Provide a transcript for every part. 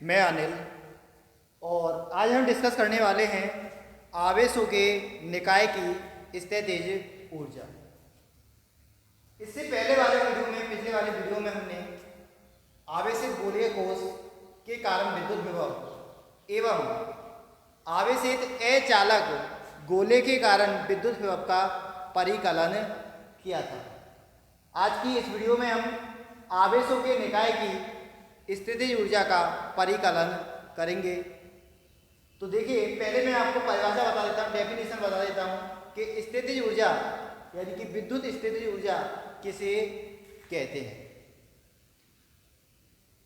मैं अनिल। और आज हम डिस्कस करने वाले हैं आवेशों के निकाय की स्थितिज ऊर्जा। इससे पहले वाले वीडियो में, पिछले वाले वीडियो में हमने आवेशित गोलीय कोश के कारण विद्युत विभव एवं आवेशित अचालक गोले के कारण विद्युत विभव का परिकलन किया था। आज की इस वीडियो में हम आवेशों के निकाय की स्थितिज ऊर्जा का परिकलन करेंगे। तो देखिए, पहले मैं आपको परिभाषा बता देता हूँ, डेफिनेशन बता देता हूँ कि स्थितिज ऊर्जा यानी कि विद्युत स्थितिज ऊर्जा किसे कहते हैं।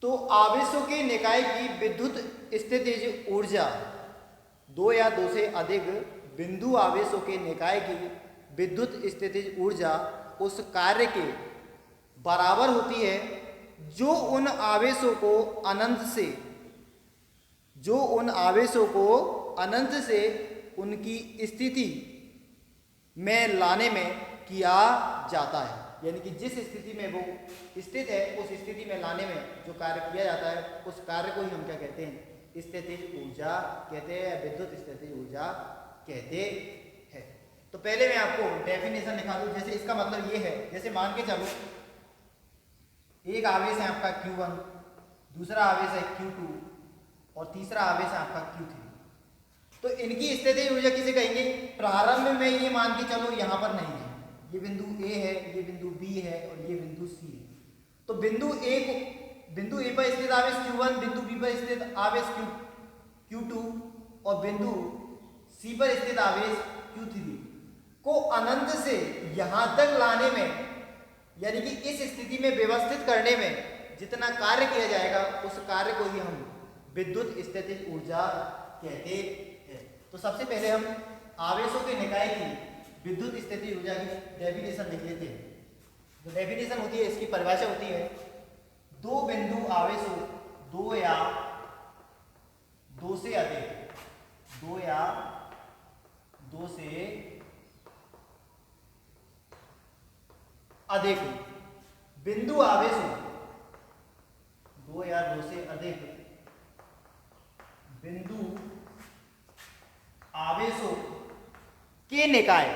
तो आवेशों के निकाय की विद्युत स्थितिज ऊर्जा दो या दो से अधिक बिंदु आवेशों के निकाय की विद्युत स्थितिज ऊर्जा उस कार्य के बराबर होती है जो उन आवेशों को अनंत से उनकी स्थिति में लाने में किया जाता है। यानी कि जिस स्थिति में वो स्थित है उस स्थिति में लाने में जो कार्य किया जाता है उस कार्य को ही हम क्या कहते हैं? स्थितिज ऊर्जा कहते हैं या विद्युत स्थितिज ऊर्जा कहते हैं। तो पहले मैं आपको डेफिनेशन लिखा दूं। जैसे इसका मतलब ये है, जैसे मान के चलो एक आवेश है आपका Q1, दूसरा आवेश है Q2 और तीसरा आवेश है आपका Q3। तो इनकी स्थितिज ऊर्जा किसे कहेंगे? प्रारंभ में ये मान के चलो यहाँ पर नहीं है, ये बिंदु A है, ये बिंदु B है और ये बिंदु C है। तो बिंदु A पर स्थित आवेश Q1, बिंदु B पर स्थित आवेश Q2 और बिंदु C पर स्थित आवेश Q3 को अनंत से यहां तक लाने में, यानी कि इस स्थिति में व्यवस्थित करने में जितना कार्य किया जाएगा उस कार्य को ही हम विद्युत स्थितिज ऊर्जा कहते हैं। तो सबसे पहले हम आवेशों के निकाय की विद्युत स्थितिज ऊर्जा की डेफिनेशन लिख लेते हैं। जो डेफिनेशन होती है, इसकी परिभाषा होती है, दो बिंदु आवेशों, दो या दो से अधिक, दो या दो से अधिक बिंदु आवेशों, दो या दो से अधिक बिंदु आवेशों के निकाय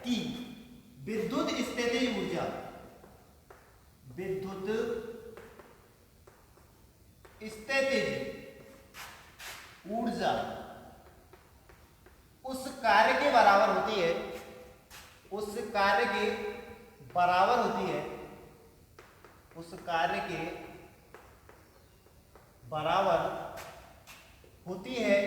की विद्युत स्थितिज ऊर्जा उस कार्य के बराबर होती है, उस कार्य के बराबर होती है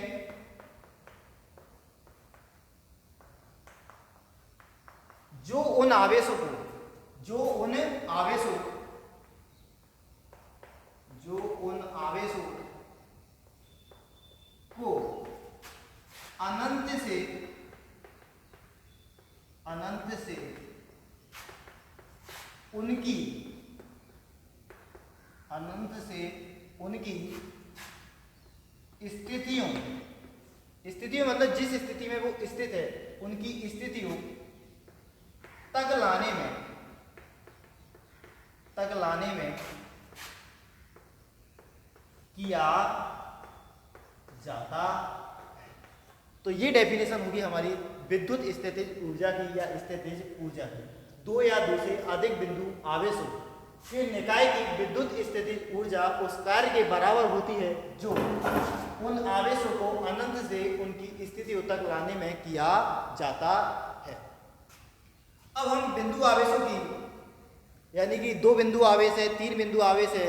जो उन आवेशों को अनंत से उनकी स्थितियों मतलब जिस स्थिति में वो स्थित है उनकी स्थितियों तक लाने में किया जाता है। तो ये डेफिनेशन होगी हमारी विद्युत स्थितिज ऊर्जा की या स्थितिज ऊर्जा की। दो या दो से अधिक बिंदु आवेशों के निकाय की विद्युत स्थितिज ऊर्जा उस कार्य के बराबर होती है जो उन आवेशों को अनंत से उनकी स्थितियों तक लाने में किया जाता है। अब हम बिंदु आवेशों की, यानी कि दो बिंदु आवेश है, तीन बिंदु आवेश है,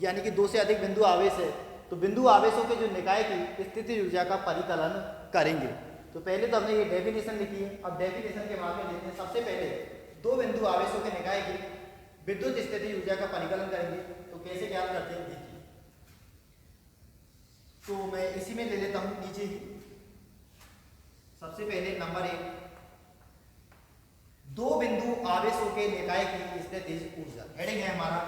यानी कि दो से अधिक बिंदु आवेश है, तो बिंदु आवेशों के जो निकाय की स्थितिज ऊर्जा का परिकलन करेंगे। तो पहले तो हमने ये डेफिनेशन लिखी है। अब डेफिनेशन के बाद में देखते हैं। सबसे पहले दो बिंदु आवेशों के निकाय की विद्युत स्थितिज ऊर्जा का परिकलन करेंगे। तो कैसे ज्ञात करते हैं देखिए। तो मैं इसी में ले लेता हूं नीचे ही। सबसे पहले नंबर 1, दो बिंदु आवेशों के निकाय की स्थितिज ऊर्जा, हेडिंग है हमारा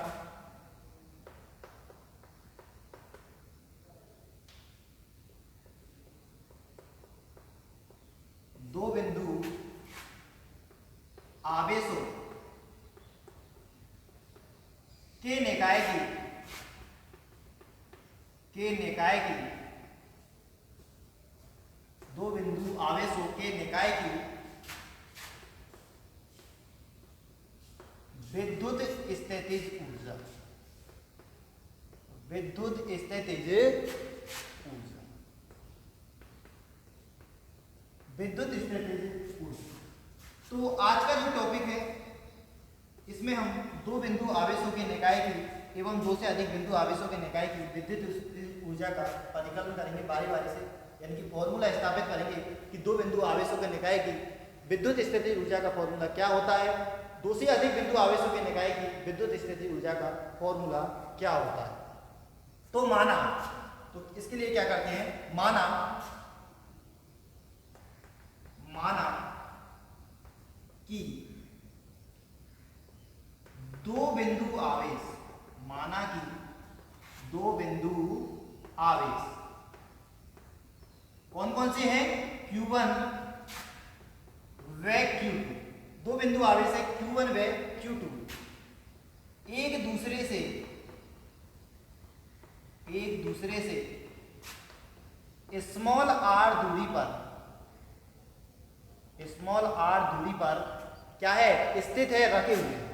दो बिंदु आवेशों के निकाय की दो बिंदु आवेशों के निकाय की विद्युत स्थितिज ऊर्जा, विद्युत स्थितिज ऊर्जा, विद्युत स्थितिज ऊर्जा। तो आज का जो टॉपिक है इसमें हम दो बिंदु आवेशों के निकाय की एवं दो से अधिक बिंदु आवेशों के निकाय की विद्युत स्थितिज ऊर्जा का परिकलन करेंगे बारी बारी से, यानी कि फॉर्मूला स्थापित करेंगे कि दो बिंदु आवेशों के निकाय की विद्युत स्थितिज ऊर्जा का फॉर्मूला क्या होता है, दो से अधिक बिंदु आवेशों के निकाय की विद्युत स्थितिज ऊर्जा का फॉर्मूला क्या होता है। तो माना, तो इसके लिए क्या करते हैं, माना कि दो बिंदु आवेश, माना कि दो बिंदु आवेश कौन कौन से हैं, Q1 व Q2, दो बिंदु आवेश है Q1 व Q2, एक दूसरे से स्मॉल r दूरी पर क्या है, स्थित है, रखे हुए हैं,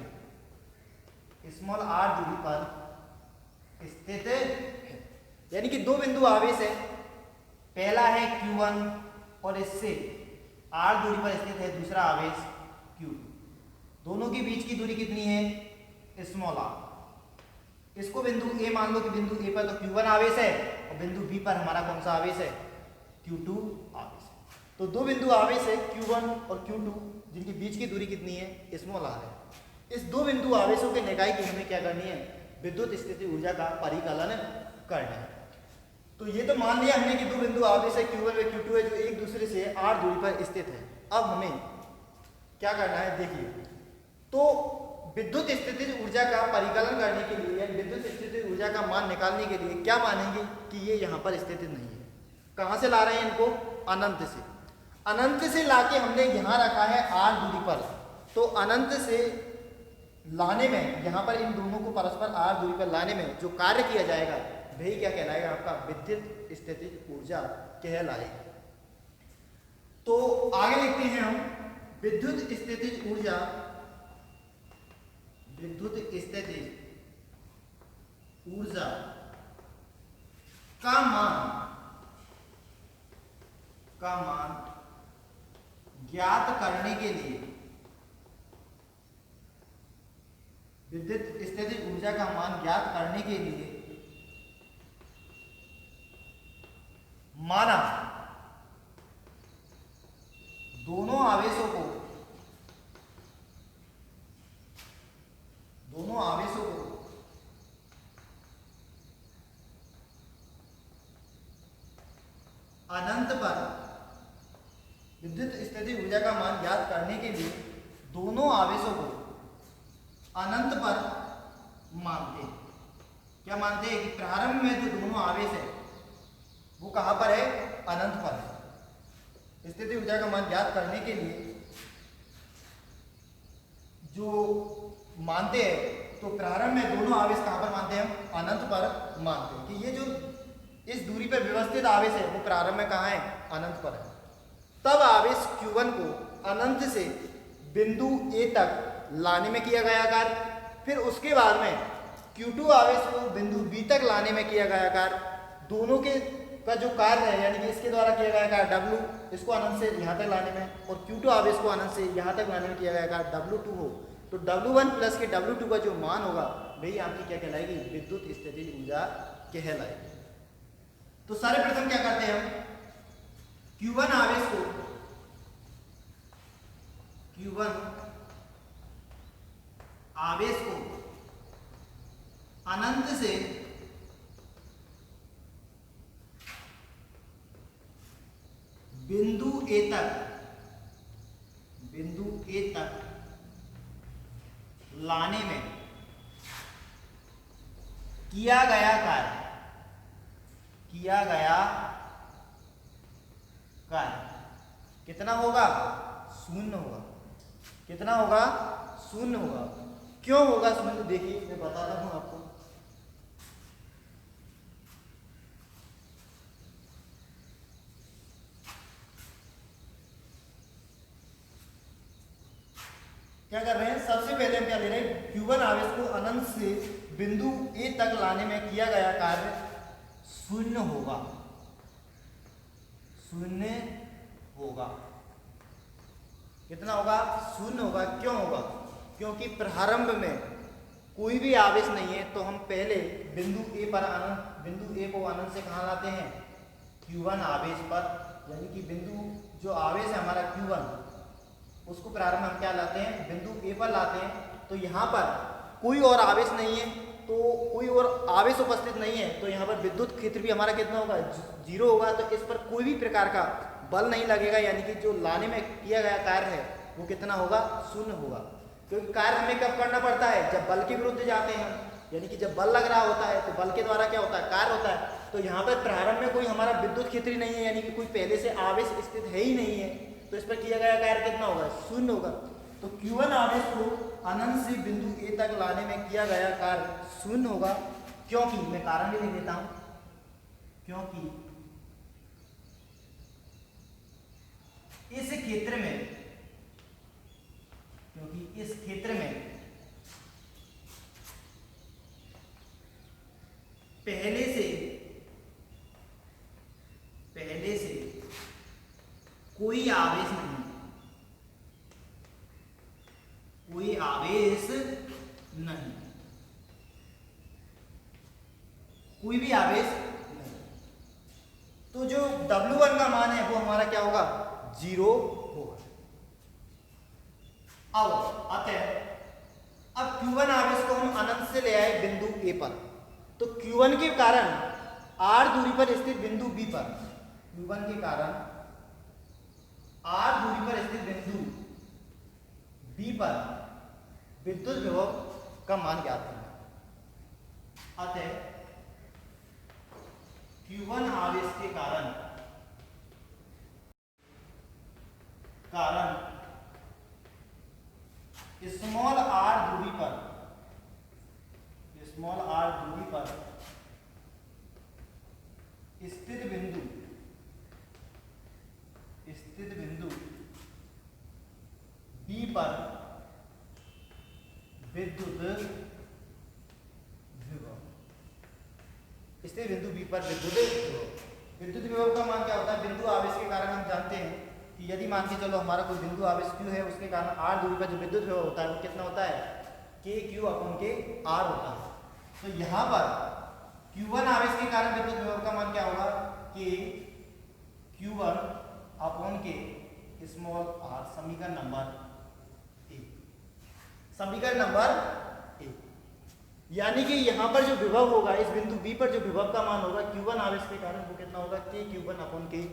स्मॉल r दूरी पर स्थित है। यानी कि दो बिंदु आवेश है, पहला है Q1 और इससे r दूरी पर स्थित है दूसरा आवेश Q2, दोनों के बीच की दूरी कितनी है, स्मॉल r। इसको बिंदु A मान लो कि बिंदु A पर तो Q1 आवेश है और बिंदु B पर हमारा कौन सा आवेश है, Q2 आवेश है। तो दो बिंदु आवेश है Q1 और Q2 जिनकी बीच की दूरी कितनी है, स्मॉल r है। इस दो बिंदु आवेशों के निकाय की हमें क्या करनी है, विद्युत स्थितिज ऊर्जा का परिकलन करना है। तो ये तो मान लिया हमने कि दो बिंदु आवेश है Q1 व Q2 है जो एक दूसरे से r दूरी पर स्थित है। अब हमें क्या करना है, देखिए, तो विद्युत स्थितिज ऊर्जा का परिकलन करने के लिए, विद्युत स्थितिज ऊर्जा का मान निकालने के लिए क्या मानेंगे कि ये यहाँ पर स्थित नहीं है। कहाँ से ला रहे हैं इनको, अनंत से, अनंत से लाके हमने यहाँ रखा है r दूरी पर। तो अनंत से लाने में, यहाँ पर इन दोनों को परस्पर r दूरी पर लाने में जो कार्य किया जाएगा वही क्या कहलाएगा, आपका विद्युत स्थितिज ऊर्जा कहलाएगी। तो आगे लिखते हैं हम, विद्युत स्थितिज ऊर्जा, विद्युत स्थितिज ऊर्जा का मान ज्ञात करने के लिए, विद्युत स्थितिज ऊर्जा का मान ज्ञात करने के लिए माना दोनों आवेशों को अनंत पर, विद्युत स्थितिज ऊर्जा का मान ज्ञात करने के लिए दोनों आवेशों को अनंत पर मानते हैं। क्या मानते हैं कि प्रारंभ में जो दोनों आवेश है वो कहां पर है, अनंत पर है। स्थितिज ऊर्जा का मान ज्ञात करने के लिए जो मानते हैं, तो प्रारंभ में दोनों आवेश कहां पर मानते हैं, हम अनंत पर मानते हैं कि ये जो इस दूरी पर व्यवस्थित आवेश है वो प्रारंभ में कहां है, अनंत पर है। तब आवेश Q1 को अनंत से बिंदु A तक लाने में किया गया कार्य, फिर उसके बाद में Q2 आवेश को बिंदु B तक लाने में किया गया कार्य। दोनों के का जो कार्य है, यानी कि इसके द्वारा किया गया कार्य W, इसको अनंत से यहाँ तक लाने में, और Q2 आवेश को अनंत से यहाँ तक लाने में किया गया कार्य W2 हो, तो W1 प्लस के W2 का जो मान होगा वही आपकी क्या कहलाएगी, विद्युत स्थितिज ऊर्जा कहलाएगी। तो सर्वप्रथम क्या करते हैं हम, Q1 आवेश को अनंत से बिंदु A तक लाने में किया गया कार्य कितना होगा, 0 होगा। कितना होगा? शून्य होगा। क्यों होगा शून्य? देखिए मैं बताता हूं आपको। क्या कर रहे हैं? सबसे पहले हम क्या ले रहे हैं? Q1 आवेश को अनंत से बिंदु A तक लाने में किया गया कार्य शून्य होगा। शून्य होगा। कितना होगा? शून्य होगा। क्यों होगा? क्योंकि प्रारंभ में कोई भी आवेश नहीं है, तो हम पहले बिंदु A पर अनंत, बिंदु A को अनंत से कहाँ लाते हैं? Q1 आवेश पर, यानी कि बिंदु जो आवेश है हमारा Q1, उसको प्रारंभ हम क्या लाते हैं? बिंदु A पर लाते हैं। तो यहाँ पर कोई और आवेश नहीं है, तो कोई और आवेश उपस्थित नहीं है, तो यहाँ पर विद्युत क्षेत्र भी हमारा कितना होगा? 0 होगा। तो इस पर कोई भी प्रकार का बल नहीं लगेगा, यानी कि जो लाने में किया गया कार्य है वो कितना होगा? शून्य होगा। क्योंकि कार्य हमें कब करना पड़ता है? जब बल के विरुद्ध जाते हैं, यानी कि जब बल लग रहा होता है तो बल के द्वारा क्या होता है? कार्य होता है। तो यहाँ पर प्रारंभ में कोई हमारा विद्युत क्षेत्र ही नहीं है, यानी कि कोई पहले से आवेश स्थित है ही नहीं है, तो इस पर किया गया कार्य कितना होगा? शून्य होगा। तो Q1 आवेश को अनंत से बिंदु A तक लाने में किया गया कार्य शून्य होगा। क्योंकि मैं कारण भी लिख देता हूं, क्योंकि इस क्षेत्र में, क्योंकि इस क्षेत्र में पहले से कोई आवेश नहीं, कोई आवेश नहीं, कोई भी आवेश नहीं, तो जो W1 का मान है वो हमारा क्या होगा? 0 होगा। अब अतः अब Q1 आवेश को हम अनंत से ले आए बिंदु A पर, तो Q1 के कारण R दूरी पर स्थित बिंदु B पर, Q1 के कारण R दूरी पर स्थित बिंदु B पर विद्युत विभव का मान ज्ञात करना। अतः Q1 आवेश के कारण स्मॉल r दूरी पर, स्मॉल r दूरी पर स्थित बिंदु B पर विद्युत विभव, स्थित बिंदु B पर विद्युत विभव। विद्युत विभव का मान क्या होता है? बिंदु आवेश के कारण हम जानते हैं कि यदि मान के चलो हमारा कोई बिंदु आवेश Q है, उसके कारण R दूरी पर जो विद्युत विभव होता है वो कितना होता है? KQ/R होता है। तो यहाँ पर Q1 आवेश के कारण विद्युत विभव का मान क्या होगा? KQ1/K स्मॉल r, समीकरण नंबर 1, समीकरण नंबर 1। यानी कि यहाँ पर जो विभव होगा, इस बिंदु B पर जो विभव का मान होगा Q1 आवेश के कारण, वो कितना होगा? KQ1/K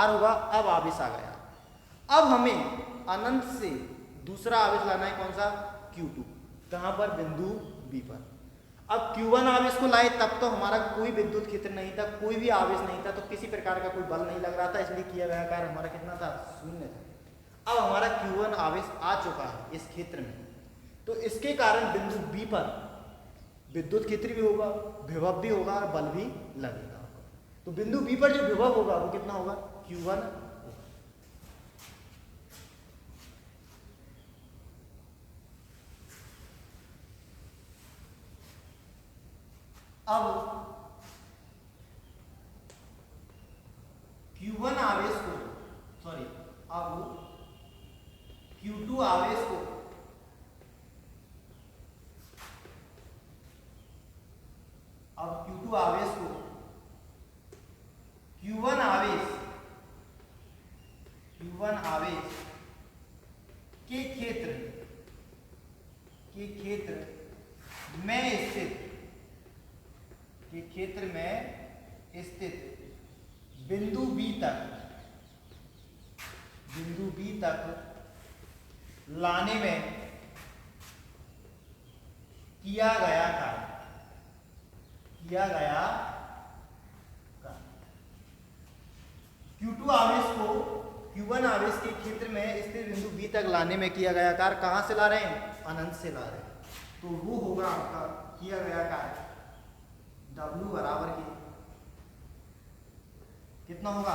होगा। अब आवेश आ गया। अब हमें अनंत से दूसरा आवेश लाना है, कौन सा? Q2। कहाँ पर? बिंदु B पर। अब Q1 आवेश को लाए तब तो हमारा कोई विद्युत क्षेत्र नहीं था, कोई भी आवेश नहीं था, तो किसी प्रकार का कोई बल नहीं लग रहा था, इसलिए किया गया कार्य हमारा कितना था? शून्य था। अब हमारा Q1 आवेश आ चुका है इस क्षेत्र में, तो इसके कारण बिंदु B पर विद्युत क्षेत्र भी होगा, विभव भी होगा और बल भी लगेगा। तो बिंदु B पर जो विभव होगा वो कितना होगा? Q1। अब Q1 आवेश को, सॉरी, अब Q2 आवेश को, अब Q2 आवेश को Q1 आवेश के क्षेत्र में स्थित बिंदु B तक लाने में किया गया कार्य, Q2 आवेश को Q1 आवेश के क्षेत्र में स्थित बिंदु B V तक लाने में किया गया कार्य कहाँ से ला रहे हैं, अनंत से ला रहे हैं, तो वो होगा आपका किया गया कार्य W बराबर के कितना होगा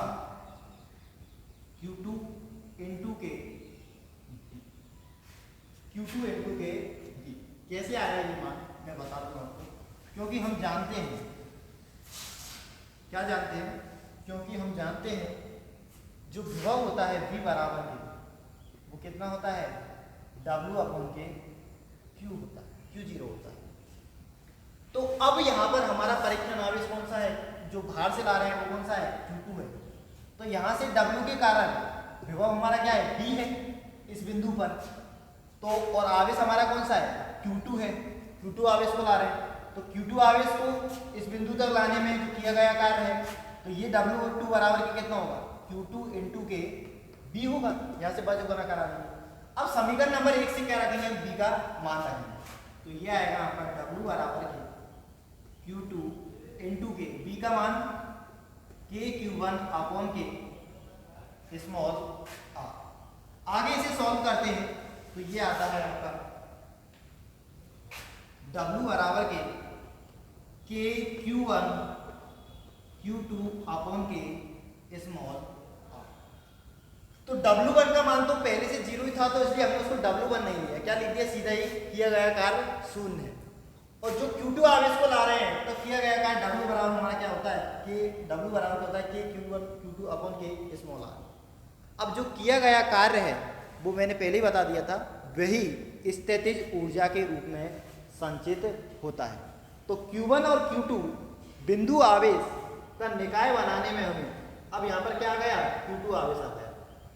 Q2 इंटू के Q2 इंटू के V। कैसे आ रहा है ये मान मैं बता दूंगा आपको, क्योंकि हम जानते हैं, क्या जानते हैं, क्योंकि हम जानते हैं जो विभव होता है V बराबर के वो कितना होता है W अपॉन के Q होता है, Q0 होता है। तो अब यहाँ पर हमारा परीक्षण आवेश कौन सा है, जो बाहर से ला रहे हैं वो कौन सा है, Q2 है। तो यहाँ से W के कारण विभव हमारा क्या है, V है इस बिंदु पर, तो और आवेश हमारा कौन सा है, Q2 है। Q2 आवेश को ला रहे हैं, तो Q2 आवेश को इस बिंदु तक लाने में जो किया गया कार्य है, तो ये W2 बराबर के कितना होगा, Q2 इंटू के B होगा। यहाँ से बाजू गुना करा देंगे। अब समीकरण नंबर 1 से क्या रखेंगे, हम B का मान रखेंगे, तो ये आएगा आपका W बराबर के Q2 इंटू के B का मान KQ1 अपॉन के स्मॉल r। आगे इसे सॉल्व करते हैं तो ये आता है आपका W बराबर के KQ1 Q2 अपॉन के स्मॉल r। तो W1 का मान तो पहले से 0 ही था, तो इसलिए हमने उसको W1 नहीं लिया, क्या लिख दिया, सीधा ही किया गया कार्य 0 है। और जो Q2 आवेश को ला रहे हैं तो किया गया कार्य W बराबर हमारा क्या होता है, कि W बराबर होता है KQ1 Q2 अपॉन के स्मॉल r। अब जो किया गया कार्य है वो मैंने पहले ही बता दिया था, वही स्थितिज ऊर्जा के रूप में संचित होता है। तो Q1 और Q2 बिंदु आवेश का निकाय बनाने में हमें, अब यहाँ पर क्या आ गया, Q2 आवेश आ गया,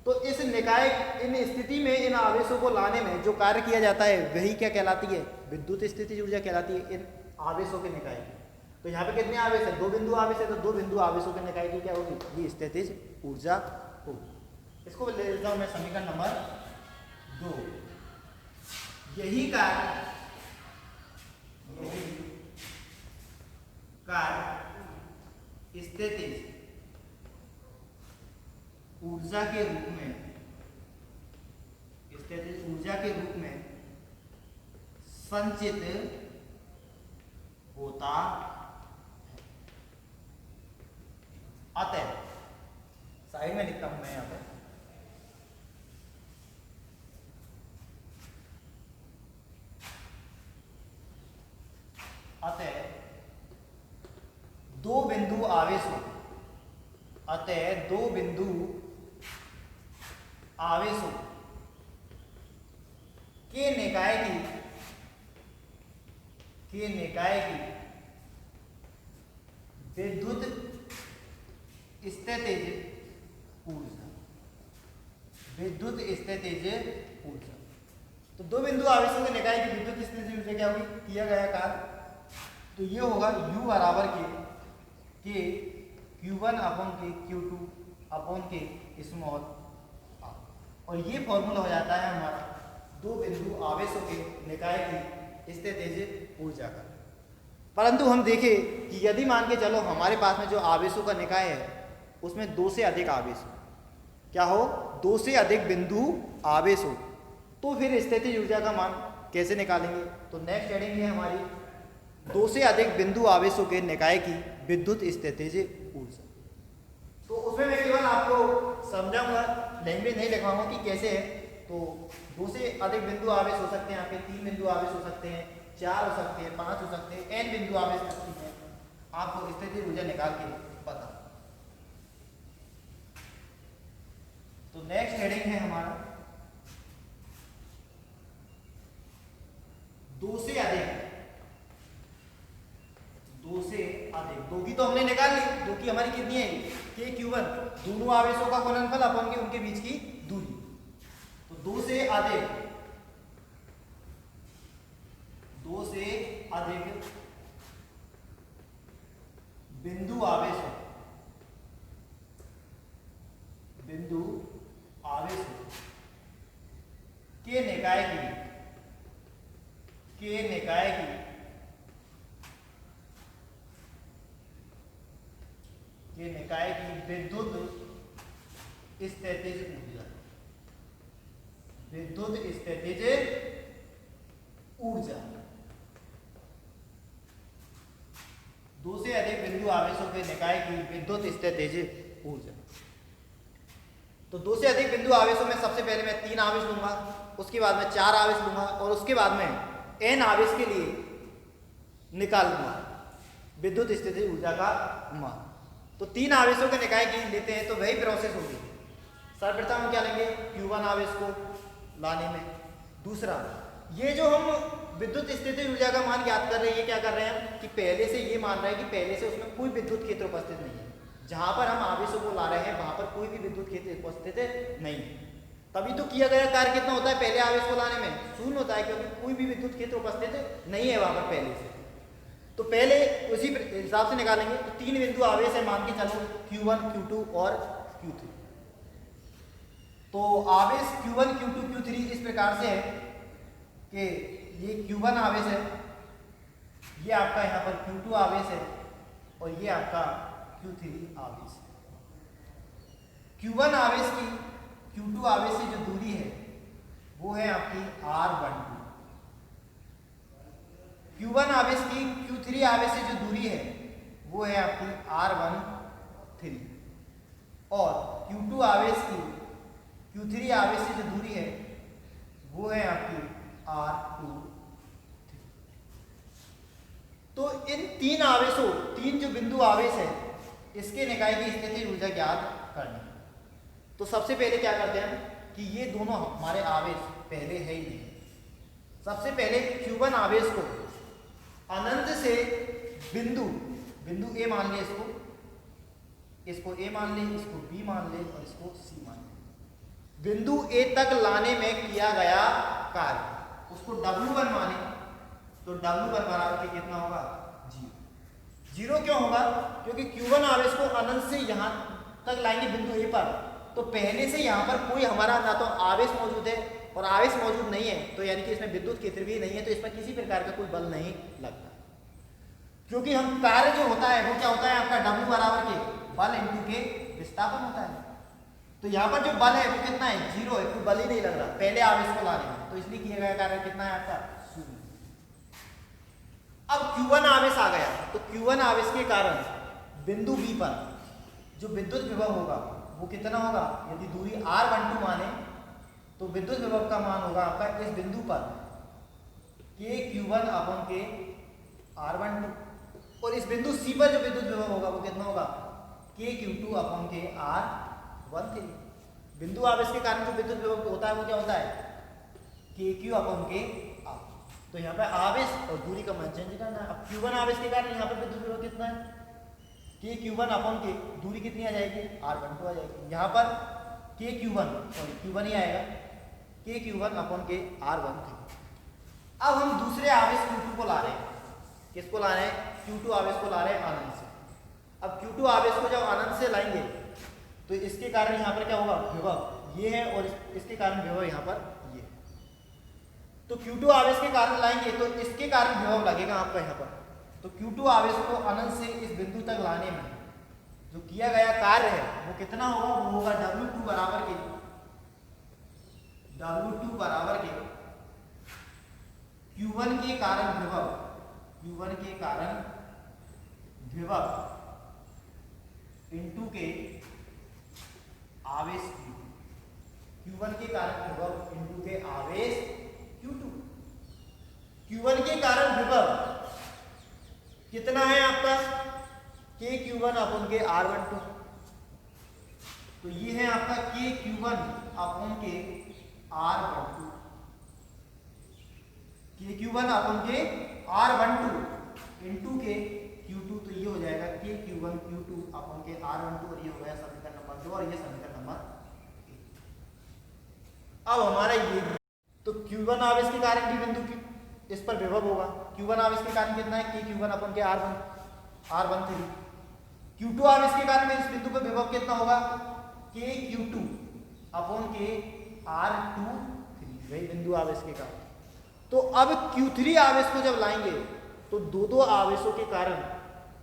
तो इस निकाय, इन स्थिति में इन आवेशों को लाने में जो कार्य किया जाता है वही क्या कहलाती है, विद्युत स्थितिज ऊर्जा कहलाती है, इन आवेशों के निकाय की। तो यहाँ पे कितने आवेश है, 2 बिंदु आवेश है, तो 2 बिंदु आवेशों के निकाय की क्या होगी, ये स्थितिज ऊर्जा होगी। इसको ले लेता हूं मैं समीकरण नंबर 2। यही कार्य स्थितिज ऊर्जा के रूप में, स्थितिज ऊर्जा के रूप में संचित होता है। अतः साइड में लिखता हूं मैं यहाँ पर, अतः 2 बिंदु आवेशों, अतः 2 बिंदु आवेशों के निकाय की विद्युत स्थितिज ऊर्जा, विद्युत स्थितिज ऊर्जा। तो 2 बिंदु आवेशों के निकाय की विद्युत स्थितिज ऊर्जा क्या होगी, किया गया कार्य, तो ये होगा U बराबर के Q1 अपॉन के Q2 अपॉन के स्मॉल r। और ये फॉर्मूला हो जाता है हमारा 2 बिंदु आवेशों के निकाय की स्थितिज ऊर्जा का। परंतु हम देखें कि यदि मान के चलो हमारे पास में जो आवेशों का निकाय है उसमें 2 से अधिक आवेश हो, क्या हो, 2 से अधिक बिंदु आवेश हो, तो फिर स्थितिज ऊर्जा का मान कैसे निकालेंगे। तो नेक्स्ट हेडिंग है हमारी 2 से अधिक बिंदु आवेशों के निकाय की विद्युत स्थितिज ऊर्जा। तो उसमें मैं केवल आपको समझाऊंगा, लैंग्वेज नहीं लिखवाऊंगा कि कैसे है। तो 2 से अधिक बिंदु आवेश हो सकते हैं, आपके 3 बिंदु आवेश हो सकते हैं, 4 हो सकते हैं, 5 हो सकते हैं, n बिंदु आवेश सकती हैं, आपको स्थितिज ऊर्जा निकाल के बता। तो नेक्स्ट हेडिंग है हमारा 2 से अधिक, 2 से अधिक, 2 की तो हमने निकाल ली, 2 की हमारी कितनी है, KQ1, दोनों आवेशों का गुणनफल अपन के उनके बीच की दूरी। तो 2 से अधिक, 2 से अधिक बिंदु आवेशों, बिंदु आवेशों के निकाय की विद्युत स्थितिज ऊर्जा, विद्युत स्थितिज ऊर्जा। दो से अधिक बिंदु आवेशों के निकाय की विद्युत स्थितिज ऊर्जा। तो दो से अधिक बिंदु आवेशों में सबसे पहले मैं 3 आवेश लूंगा, उसके बाद में 4 आवेश लूंगा और उसके बाद में n आवेश के लिए निकाल लूंगा विद्युत स्थितिज ऊर्जा का मान। तो 3 आवेशों के निकाय की लेते हैं तो वही प्रोसेस होगी। सर्वप्रथम हम क्या लेंगे, Q1 आवेश को लाने में। दूसरा, ये जो हम विद्युत स्थितिज ऊर्जा का मान ज्ञात कर रहे हैं, ये क्या कर रहे हैं कि पहले से ये मान रहे हैं कि पहले से उसमें कोई विद्युत क्षेत्र उपस्थित नहीं है। जहां पर हम आवेशों को ला रहे हैं वहां पर कोई भी विद्युत क्षेत्र उपस्थित नहीं है। तभी तो किया गया कार्य कितना होता है पहले आवेश को लाने में, शून्य होता है, क्योंकि कोई भी विद्युत क्षेत्र उपस्थित नहीं है वहां पर पहले से। तो पहले उसी हिसाब से निकालेंगे। तो 3 बिंदु आवेश है, मान के चलो Q1, Q2 और Q3। तो आवेश Q1, Q2, Q3 इस प्रकार से है कि ये Q1 आवेश है, ये आपका यहाँ पर Q2 आवेश है और ये आपका Q3 आवेश है। Q1 आवेश की Q2 आवेश से जो दूरी है वो है आपकी R12। Q1 आवेश की Q3 आवेश से जो दूरी है वो है आपकी R13 और Q2 आवेश की Q3 आवेश से जो दूरी है वो है आपकी R23। तो इन 3 आवेशों, 3 जो बिंदु आवेश है, इसके निकाय की स्थितिज ऊर्जा ज्ञात करनी। तो सबसे पहले क्या करते हैं कि ये दोनों हमारे आवेश पहले है ही नहीं। सबसे पहले Q1 आवेश को अनंत से बिंदु A मान ले, इसको A मान ले, इसको B मान ले और इसको C मान ले। बिंदु A तक लाने में किया गया कार्य उसको W1 माने, तो W1 बराबर के कितना होगा, 0। क्यों होगा, क्योंकि Q1 आवेश को अनंत से यहां तक लाएंगे बिंदु A पर, तो पहले से यहां पर कोई हमारा ना तो आवेश मौजूद है और आवेश मौजूद नहीं है, तो यानी कि इसमें विद्युत क्षेत्र भी नहीं है, तो इसमें किसी प्रकार का कोई बल नहीं लगता। क्योंकि हम कार्य जो होता है वो क्या होता है आपका W बराबर के बल इंटू के विस्थापन होता है। तो यहाँ पर जो बल है वो कितना है, 0 है, कोई बल ही नहीं लग रहा पहले आवेश को ला रहे हैं, तो इसलिए किया गया कार्य कितना है आपका, 0। अब Q1 आवेश आ गया, तो Q1 आवेश के कारण बिंदु B पर जो विद्युत विभव होगा वो कितना होगा, यदि दूरी R12 माने तो विद्युत विभव का मान होगा आपका इस बिंदु पर KQ1 अपॉन के R12 और इस बिंदु C पर जो विद्युत विभव होगा वो कितना होगा, KQ2 अपॉन के R13। बिंदु आवेश के कारण जो विद्युत विभव होता है वो क्या होता है, KQ अपॉन के R। तो यहाँ पे आवेश और दूरी का मान चेंज करना है। अब Q1 आवेश के कारण यहाँ पे विद्युत विभव कितना है, KQ1 अपॉन के दूरी कितनी आ जाएगी, R12 आ जाएगी। यहाँ पर Q1 ही आएगा, KQ1 अपॉन के R13। अब हम दूसरे आवेश Q2 को ला रहे हैं, किसको ला रहे हैं, Q2 आवेश को ला रहे हैं अनंत से। अब Q2 आवेश को जब अनंत से लाएंगे तो इसके कारण यहाँ पर क्या होगा, विभव ये है और इसके कारण विभव यहाँ पर ये है। तो Q2 आवेश के कारण लाएंगे तो इसके कारण विभव लगेगा आपका यहाँ पर। तो Q2 आवेश को अनंत से इस बिंदु तक लाने में जो किया गया कार्य है वो कितना होगा, वो होगा W2 बराबर के Q1 के कारण विभव इंटू के आवेश Q1 के कारण विभव इंटू के आवेश Q2। Q1 के कारण विभव कितना है आपका, KQ1 अपॉन के R12। तो ये है आपका KQ1 अपॉन के R12, KQ1 अपॉन के R12 इंटू के Q2। तो ये हो जाएगा KQ1 Q2 अपॉन के R12 और ये हो गया समीकरण नंबर 2 और ये समीकरण नंबर 1। अब हमारा ये तो Q1 आवेश के कारण भी बिंदु की इस पर विभव होगा। Q1 आवेश के कारण कितना है, KQ1 अपॉन के R13। Q2 आवेश के कारण में इस बिंदु पर विभव कितना होगा, KQ2 अपॉन के R23, वही बिंदु आवेश के कारण। तो अब Q3 आवेश को जब लाएंगे तो दो आवेशों के कारण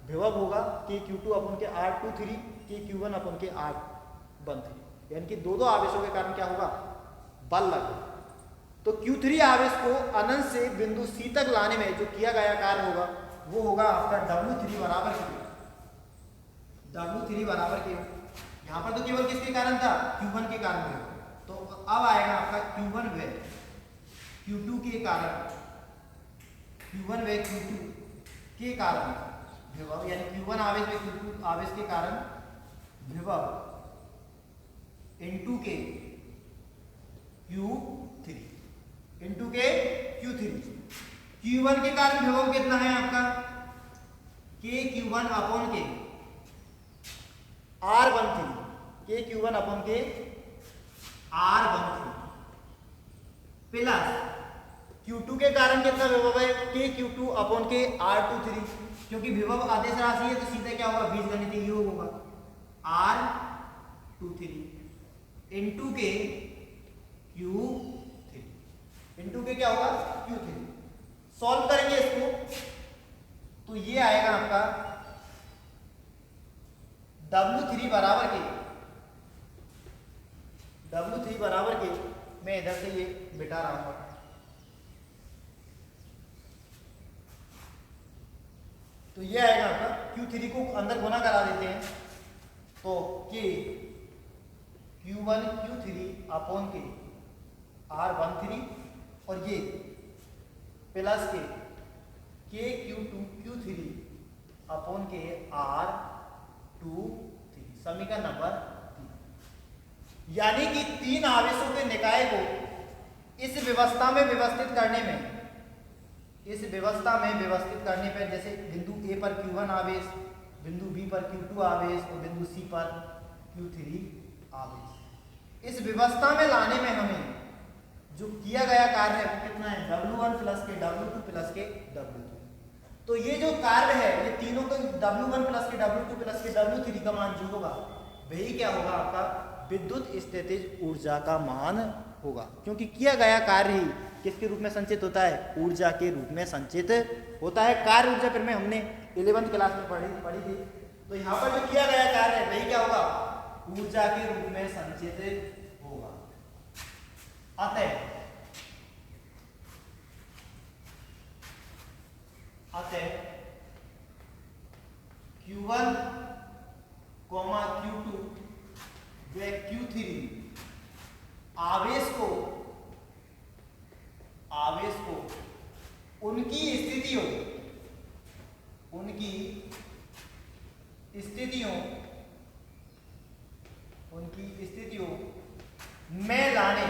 विभव होगा KQ2 अपॉन के R23, KQ1 अपॉन के R13, यानी कि दो आवेशों के कारण क्या होगा, बल लगेगा। तो Q3 आवेश को अनंत से बिंदु C तक लाने में जो किया गया कार्य होगा वो होगा आपका W3 बराबर Q। W3 बराबर Q। यहाँ पर तो केवल किसके कारण था? Q1 के कारण था। तो अब आएगा आपका Q1 व Q2 के कारण, Q1 व Q2 के कारण विभव, यानी Q1 आवेश व Q2 आवेश के कारण विभव इनटू के Q3, इनटू के Q3। Q1 के कारण विभव कितना है आपका? के Q1 अपॉन के R13, के Q1 अपॉन के R13 प्लस Q2 के कारण कितना विभव है? के Q2 अपॉन के R23, क्योंकि विभव आदेश राशि है तो सीधे क्या होगा? बीजगणितीय योग होगा R23 इनटू के Q3, इनटू के क्या होगा? Q3। सॉल्व करेंगे इसको तो ये आएगा आपका W3 बराबर के, मैं इधर से ये बिठा रहा हूं, तो ये आएगा आपका Q3 को अंदर गुना करा देते हैं तो के Q1 Q3 अपॉन के R13 और ये प्लस के Q2 Q3 अपॉन के R23, समीकरण नंबर 3। यानी कि तीन आवेशों के निकाय को इस व्यवस्था में व्यवस्थित करने में, इस व्यवस्था में व्यवस्थित करने पर, जैसे बिंदु A पर Q1 आवेश, बिंदु B पर Q2 आवेश और बिंदु C पर Q3 आवेश, इस व्यवस्था में लाने में हमें जो किया गया कार्य है वो कितना है? W1 प्लस के W2 प्लस के W3। तो ये जो कार्य है ये तीनों को W1 प्लस के W2 प्लस के W3 का मान जो होगा वही क्या होगा? आपका विद्युत स्थितिज ऊर्जा का मान होगा, क्योंकि किया गया कार्य ही किसके रूप में संचित होता है? ऊर्जा के रूप में संचित होता है। कार्य ऊर्जा फिर में हमने 11वीं क्लास में पढ़ी थी। तो यहाँ पर जो किया गया कार्य है वही क्या होगा? ऊर्जा के रूप में संचित होगा। अतः Q1, Q2 व Q3 आवेश को उनकी स्थितियों में लाने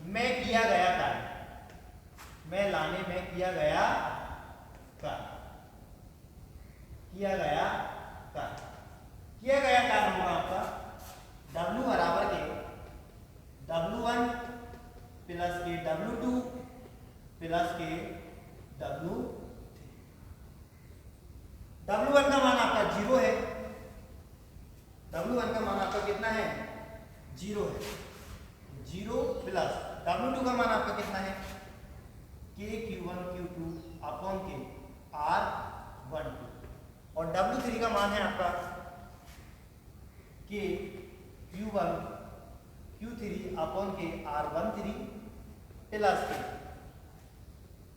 में किया गया कार्य, किया गया कार्य होगा आपका W बराबर के W1 प्लस के W2 प्लस के W3। W1 का मान आपका 0 है, W1 का मान आपका कितना है? 0 है। 0 प्लस W2 का मान आपका कितना है? के Q1 Q2 अपॉन के R12 और W3 का मान है आपका के Q1 Q3 अपॉन के R13 प्लस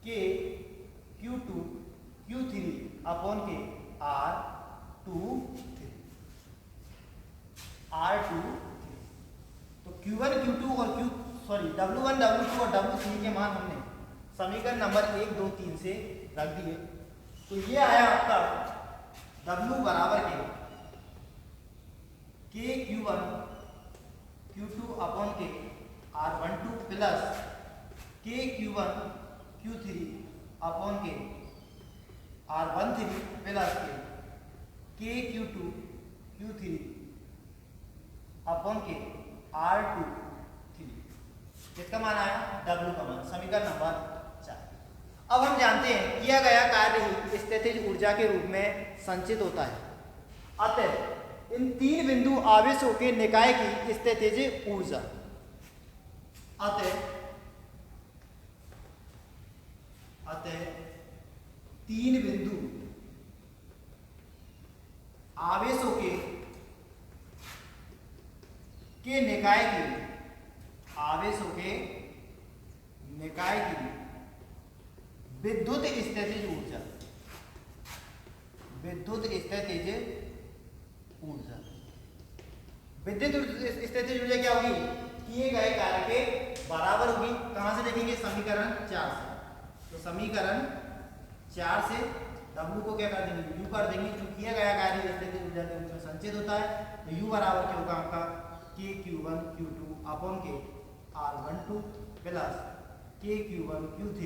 के Q2 Q3 अपॉन के R23। तो Q1 Q2 और W1 W2 और W3 के मान हमने समीकरण नंबर 1 2 3 से रख दिए। तो ये आया आपका W बराबर के Q1 Q2 अपॉन के R12 प्लस के Q1 Q3 अपॉन के R13 प्लस के Q2 Q3 अपॉन के R23। किसका मान आया? W का मान, समीकरण नंबर 4। अब हम जानते हैं किया गया कार्य ही स्थितिज ऊर्जा के रूप में संचित होता है। अतः इन तीन बिंदु आवेशों के निकाय की स्थितिज ऊर्जा, अतः तीन बिंदु आवेशों के निकाय की आवेशों के निकाय की विद्युत स्थितिज ऊर्जा, विद्युत स्थितिज ऊर्जा। विद्युत स्थितिज ऊर्जा क्या होगी? किए गए कार्य के बराबर होगी। कहां से देखेंगे? समीकरण 4 से। तो समीकरण 4 से W को क्या कर देंगे? U कर देंगे। जो किया गया कार्य स्थितिज ऊर्जा के रूप में संचित होता है, तो U बराबर क्या होगा आपका? KQ1 Q2 अपॉन के R12 plus KQ1 Q3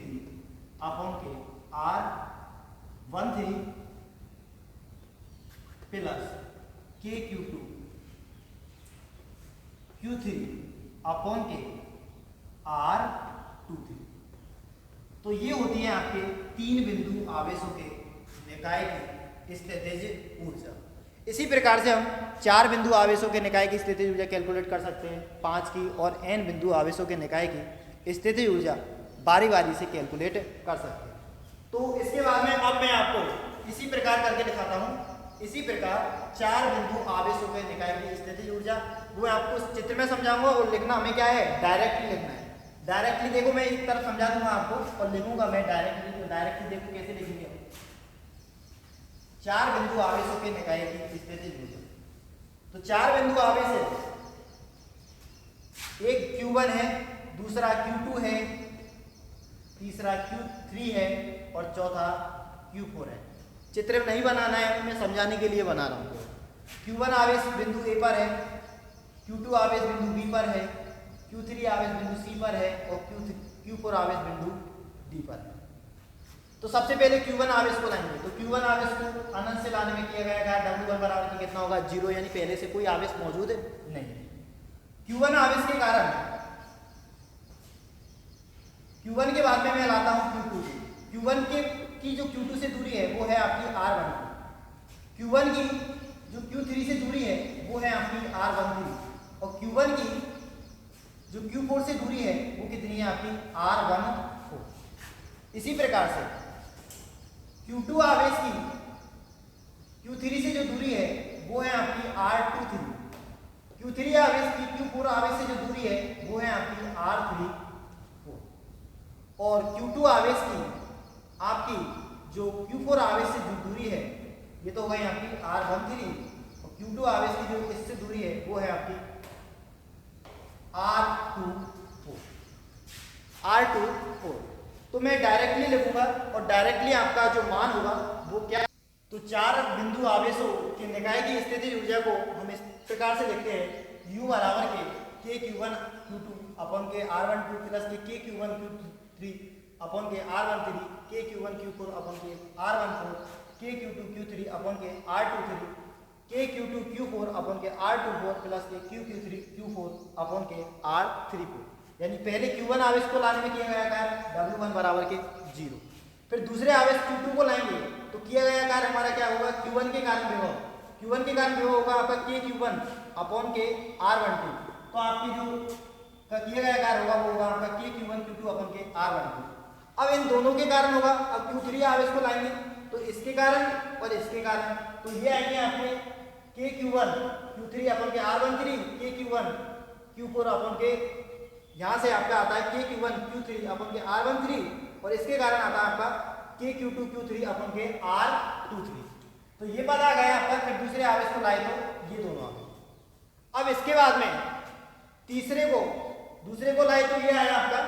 upon के R13 plus KQ2 Q3 upon के R23। तो ये होती है आपके 3 बिंदु आवेशों के निकाय की स्थितिज ऊर्जा। इसी प्रकार से हम 4 बिंदु आवेशों के निकाय की स्थितिज ऊर्जा कैलकुलेट कर सकते हैं, 5 की और n बिंदु आवेशों के निकाय की स्थितिज ऊर्जा बारी बारी से कैलकुलेट कर सकते हैं। तो इसके बाद में अब मैं आपको इसी प्रकार करके दिखाता हूं। इसी प्रकार 4 बिंदु आवेशों के निकाय की स्थितिज ऊर्जा, वो आपको चित्र में समझाऊंगा और लिखना हमें क्या है? डायरेक्टली लिखना है। डायरेक्टली देखो, मैं एक तरफ समझा दूंगा आपको और लिखूंगा मैं डायरेक्टली। तो डायरेक्टली देखो कैसे लिखेंगे। 4 बिंदु आवेशों के निकाय की स्थितिज ऊर्जा। तो 4 बिंदु आवेश है, एक Q1 है, दूसरा Q2 है, तीसरा Q3 है और चौथा Q4 है। चित्र में नहीं बनाना है, मैं समझाने के लिए बना रहा हूँ। Q1 आवेश बिंदु A पर है, Q2 आवेश बिंदु B पर है, Q3 आवेश बिंदु C पर है और Q4 आवेश बिंदु D पर है। तो सबसे पहले Q1 आवेश को लाएंगे। तो Q1 आवेश को अनंत से लाने में किया गया W1 बराबर कितना होगा? 0, यानी पहले से कोई आवेश मौजूद नहीं। Q1 आवेश के कारण Q1 के बाद में मैं लाता हूं Q2। Q1 की जो Q2 से दूरी है वो है आपकी R12। Q1 की जो Q3 से दूरी है वो है आपकी R13 और Q1 की जो Q4 से दूरी है वो कितनी है? आपकी R14। इसी प्रकार से Q2 आवेश की Q3 से जो दूरी है वो है आपकी R23। Q3 आवेश की Q4 आवेश से जो दूरी है वो है आपकी R34 और Q2 आवेश की आपकी जो Q4 आवेश से जो दूरी है ये तो हो गई आपकी R13 और Q2 आवेश की जो इससे दूरी है वो है आपकी R24। तो मैं डायरेक्टली लिखूंगा और डायरेक्टली आपका जो मान होगा वो क्या? तो 4 बिंदु आवेशों के निकाय की स्थितिज ऊर्जा को हम इस प्रकार से लिखते हैं। U बराबर के KQ1 Q2 अपॉन के R12 प्लस के KQ1 Q3 अपॉन के R13 KQ1 Q4 अपॉन के R14 KQ2 Q3 अपॉन के R23 KQ2 Q4 अपॉन के R24 प्लस के QQ3 Q4 अपॉन के R34। यानी पहले Q1 आवेश को लाने में किया गया कार्य W1 बराबर के 0। फिर दूसरे आवेश Q2 को लाएंगे तो किया गया कार्य हमारा क्या होगा? Q1 के कारण विभव, Q1 के कारण विभव होगा आपका KQ1 अपॉन के R12। तो आपकी जो किया गया कार्य होगा वो होगा आपका KQ1 Q2 अपॉन के R12। अब इन दोनों के कारण होगा। अब Q3 आवेश को लाएंगे तो इसके कारण और इसके कारण, तो ये आएंगे आपके KQ1 Q3 अपॉन के R13 KQ1 Q4 अपॉन के, यहां से आपका आता है KQ1 Q3 अपॉन के R13 और इसके कारण आता है आपका KQ2 Q3 अपॉन के R23। तो ये पद आ गया आपका। फिर दूसरे आवेश को लाए तो ये दोनों आ गए। अब इसके बाद में दूसरे को लाए तो ये आया आपका,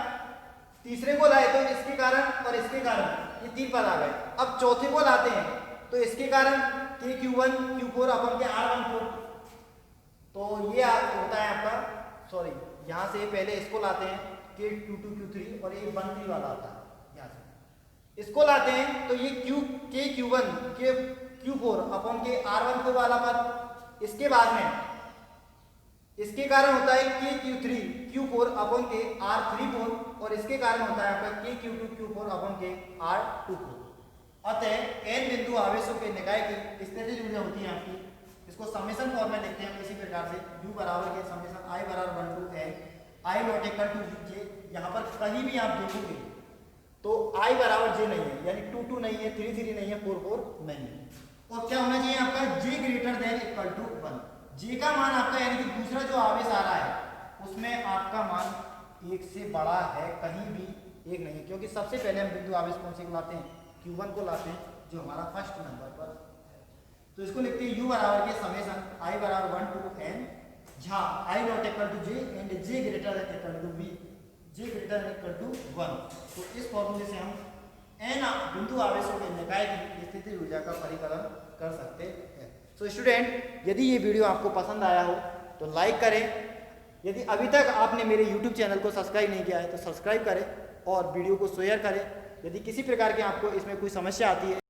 तीसरे को लाए तो इसके कारण और इसके कारण, ये 3 पद आ गए। अब चौथे को लाते हैं तो इसके कारण KQ1 Q4 अपॉन के R14। तो ये होता है आपका, सॉरी यहां से पहले इसको लाते हैं KQ2 Q3 और ये 13 वाला आता है। यहां से इसको लाते हैं तो ये KQ1 Q4 अपॉन के R14 वाला पद। इसके बाद में इसके कारण होता है KQ3 Q4 अपॉन के R34 और इसके कारण होता है आपका KQ2 Q4 अपॉन के R24। अतः n बिंदु आवेशों के निकाय की स्थितिज ऊर्जा होती है आपकी। इसको समेशन फॉर्म में लिखते हैं इसी प्रकार से। U बराबर के समेशन I बराबर 1 to n I not equal to j। यहाँ पर कहीं भी आप देखोगे तो I बराबर j नहीं है, यानी 2 2 नहीं है, 3 3 नहीं है, 4 4 नहीं है। और क्या होना चाहिए आपका? j greater than equal to 1। j का मान आपका, यानी कि दूसरा जो आवेश आ रहा है उसमें आपका मान एक से बड़ा है, कहीं भी एक नहीं है, क्योंकि सबसे पहले हम बिंदु आवेश कौन से को लाते हैं, Q1 को लाते हैं, जो हमारा फर्स्ट नंबर पर है। तो इसको लिखते हैं U बराबर के समेशन I बराबर 1 to n जहाँ I not equal to j and j greater than equal to b, j greater than equal to 1। तो इस फॉर्मूले से हम n बिंदु आवेशों के निकाय की स्थितिज ऊर्जा का परिकलन कर सकते हैं। सो स्टूडेंट, यदि ये वीडियो आपको पसंद आया हो तो लाइक करें, यदि अभी तक आपने मेरे YouTube चैनल को सब्सक्राइब नहीं किया है तो सब्सक्राइब करें और वीडियो को शेयर करें। यदि किसी प्रकार के आपको इसमें कोई समस्या आती है